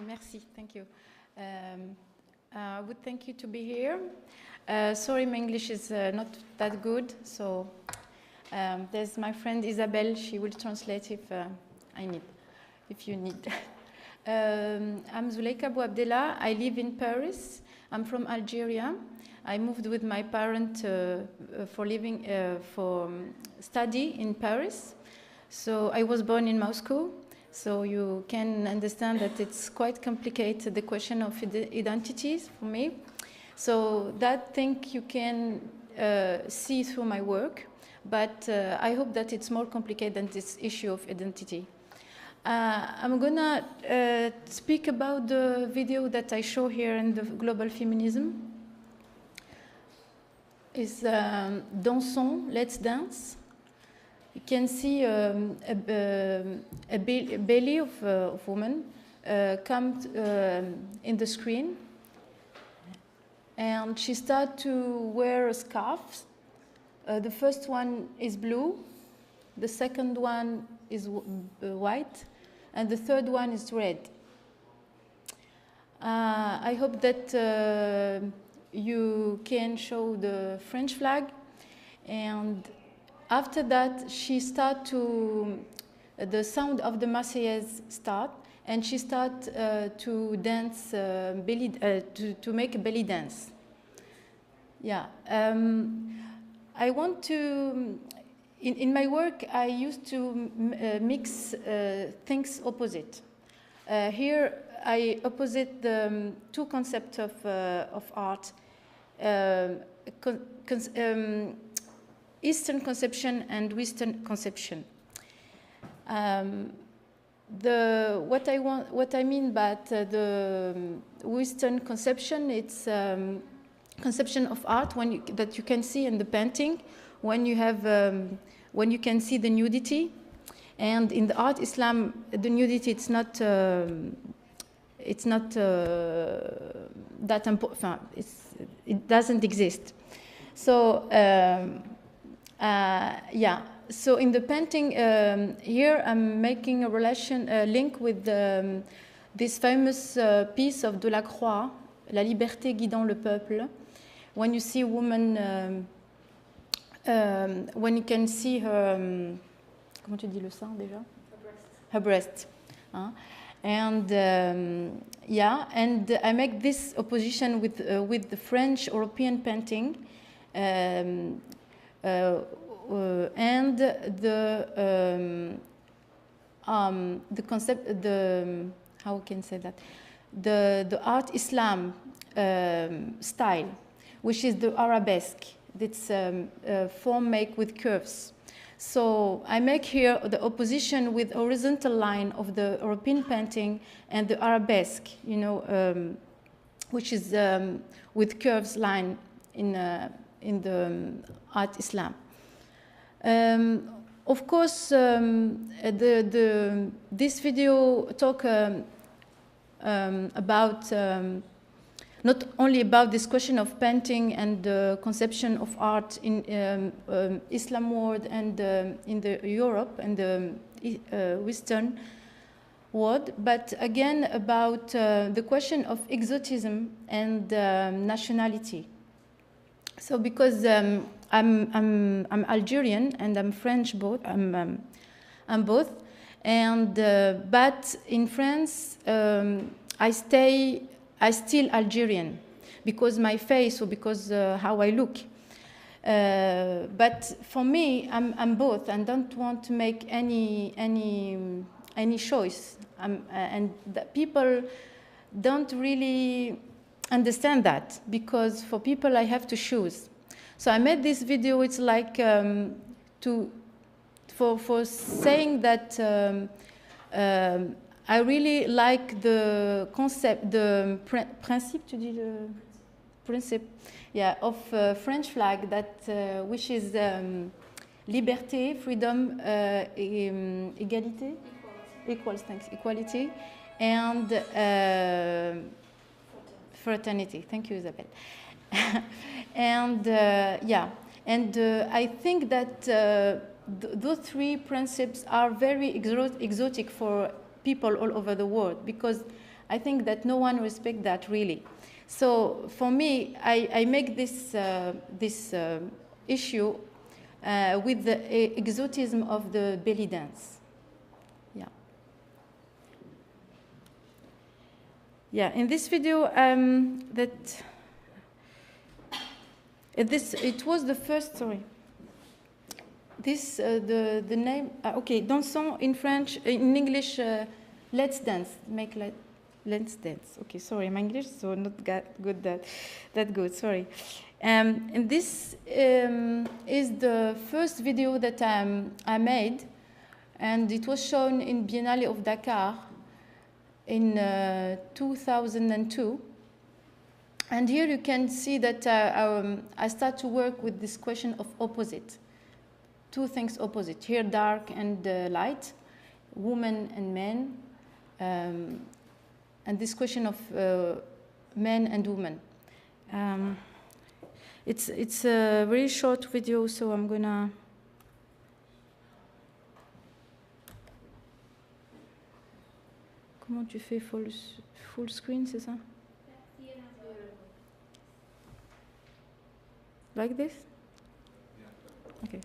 Merci, thank you. I would thank you to be here. Sorry, my English is not that good, so there's my friend Isabelle. She will translate if you need. I'm Zoulikha Bouabdellah. I live in Paris. I'm from Algeria. I moved with my parents for study in Paris. So I was born in Moscow. So you can understand that it's quite complicated, the question of identities for me. So that thing you can see through my work, but I hope that it's more complicated than this issue of identity. I'm gonna speak about the video that I show here in the Global Feminism. It's Dansons, Let's Dance. You can see a belly of woman come in the screen, and she starts to wear a scarf. The first one is blue, the second one is white, and the third one is red. I hope that you can show the French flag, and after that, she starts the sound of the Marseillaise start, and she starts to dance, to make a belly dance. Yeah. I want to, in my work, I used to mix things opposite. Here, I opposite the two concepts of art. Eastern conception and Western conception. What I mean by the Western conception, it's conception of art that you can see in the painting, when you can see the nudity, and in the art Islam, the nudity it's not that important. It doesn't exist. So. Yeah, so in the painting here, I'm making a link with this famous piece of Delacroix, La liberté guidant le peuple. When you see a woman, when you can see her, comment tu dis le sein déjà? Her breast. And yeah, and I make this opposition with the French European painting. And the concept, how can I say that? The art Islam style, which is the arabesque. It's form made with curves. So I make here the opposition with horizontal line of the European painting and the arabesque, you know, which is with curves line in the art Islam. Of course, this video talk about not only about this question of painting and the conception of art in Islam world and in the Europe and the Western world, but again about the question of exotism and nationality. So because I'm Algerian and I'm French both, I'm both, and but in France I still Algerian because my face or because how I look. But for me, I'm both and don't want to make any choice. And that people don't really understand that, because for people I have to choose. So I made this video. It's like for saying that I really like the concept, the principe. Tu dis le principe, yeah, of French flag that which is liberté, freedom, égalité, equals, thanks, equality, and fraternity. Thank you, Isabelle. And yeah, and I think that those three principes are very exotic for people all over the world, because I think that no one respects that really. So for me, I make this, issue with the exotism of the belly dance. Yeah. Yeah, in this video, it was the first, sorry. This, the name, okay, dansons in French, in English, let's dance, let's dance. Okay, sorry, my English is so not good that good, sorry. And this is the first video that I made, and it was shown in Biennale of Dakar in 2002. And here you can see that I start to work with this question of opposite. Two things opposite, here dark and light, women and men, and this question of men and women. It's a very short video, so I'm gonna... Comment tu fais full screen, c'est ça? Like this? Okay.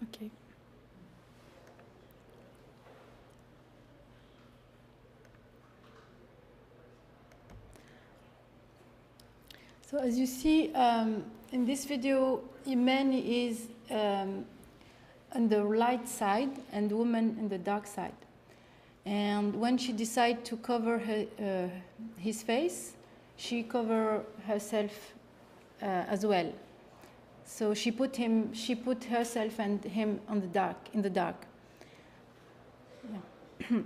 Okay. So as you see in this video, man is on the light side and woman on the dark side. And when she decided to cover his face, she covered herself as well. So she put herself and him on the dark, in the dark. Yeah.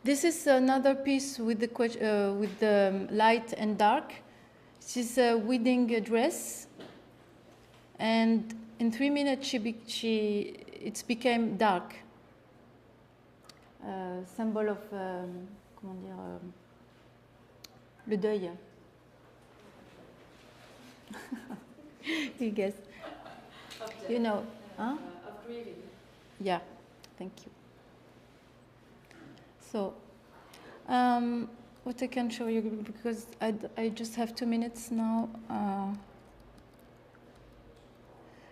This is another piece with the light and dark. She's a wedding dress, and in 3 minutes it became dark. Symbol of comment dire, le deuil. You guess. You know, huh? Of grieving. Yeah, thank you. So, what I can show you, because I just have 2 minutes now.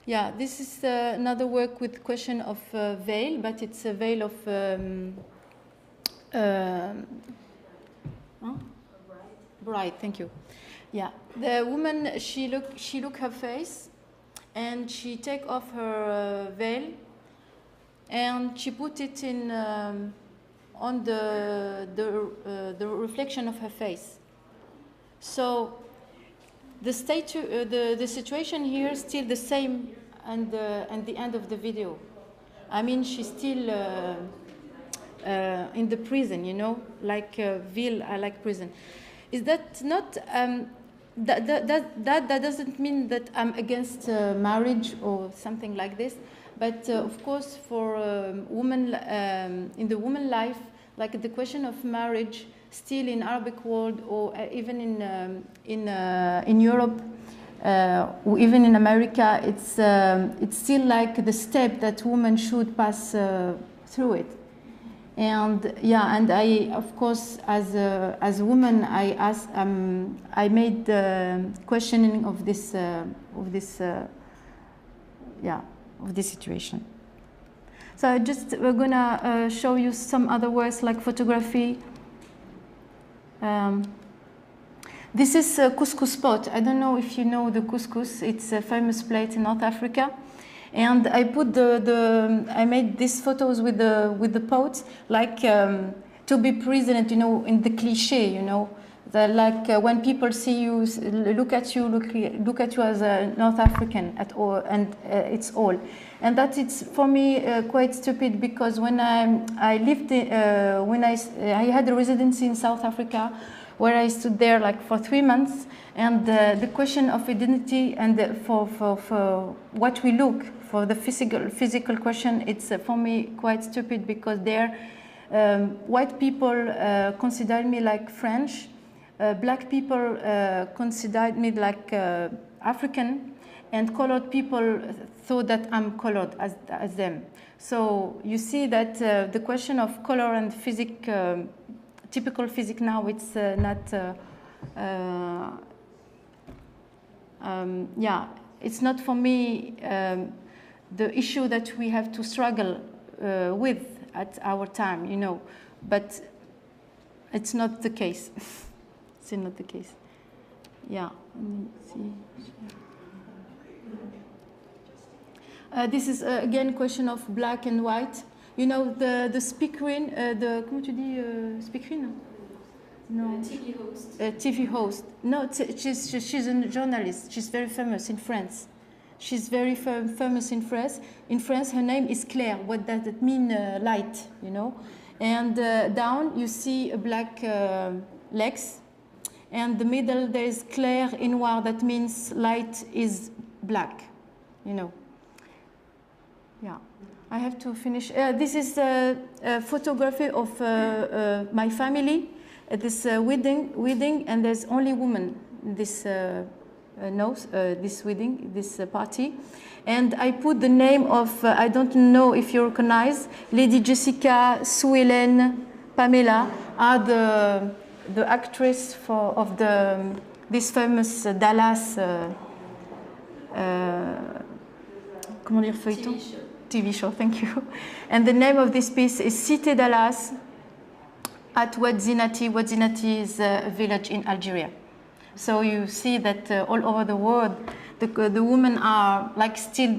Yeah, this is another work with question of veil, but it's a veil of bride. Thank you. Yeah, the woman, she look her face, and she take off her veil, and she put it in on the reflection of her face. So the situation here is still the same, and the end of the video. I mean, she's still in the prison, you know, like Ville, I like prison. Is that not? That doesn't mean that I'm against marriage or something like this, but of course, for women in the woman life, like the question of marriage, still in Arabic world or even in Europe, or even in America, it's still like the step that women should pass through it. And yeah, and I, of course, as a woman, I made the questioning of this situation. So we're gonna show you some other works like photography. This is a couscous pot. I don't know if you know the couscous. It's a famous plate in North Africa. And I put I made these photos with the pot, like to be present, you know, in the cliché, you know, like when people see you, look at you as a North African at all, and it's all, and that it's for me quite stupid, because when I lived when I had a residency in South Africa, where I stood there like for 3 months, and the question of identity and for what we look for, the physical question, it's for me quite stupid, because there white people considered me like French, black people considered me like African, and colored people thought that I'm colored as them. So you see that the question of color and typical physique now, it's not, yeah, it's not for me the issue that we have to struggle with at our time, you know, but it's not the case. It's not the case. Yeah, let me see. This is again question of black and white. You know, the speakerine, comment tu dis speakerine? No. TV host. TV host. No, she's a journalist. She's very famous in France. She's very famous in France. In France, her name is Claire. What does it mean, light, you know? And down, you see a black legs. And the middle, there is Claire in noir. That means light is black, you know? Yeah. I have to finish. This is a photography of my family at this wedding, and there's only women in this this wedding, this party. And I put the name of, I don't know if you recognize, Lady Jessica, Sue Ellen, Pamela, are the actress of this famous Dallas, comment dire, feuilleton? TV show, thank you. And the name of this piece is Cité Dallas at Ouadzinati. Ouadzinati is a village in Algeria. So you see that all over the world, the women are like still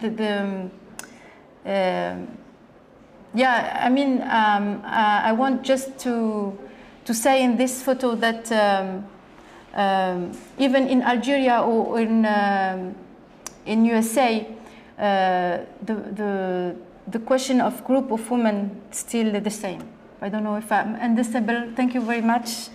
yeah, I mean, I want just to say in this photo that even in Algeria or in USA, the question of group of women still the same. I don't know if I'm understandable. Thank you very much.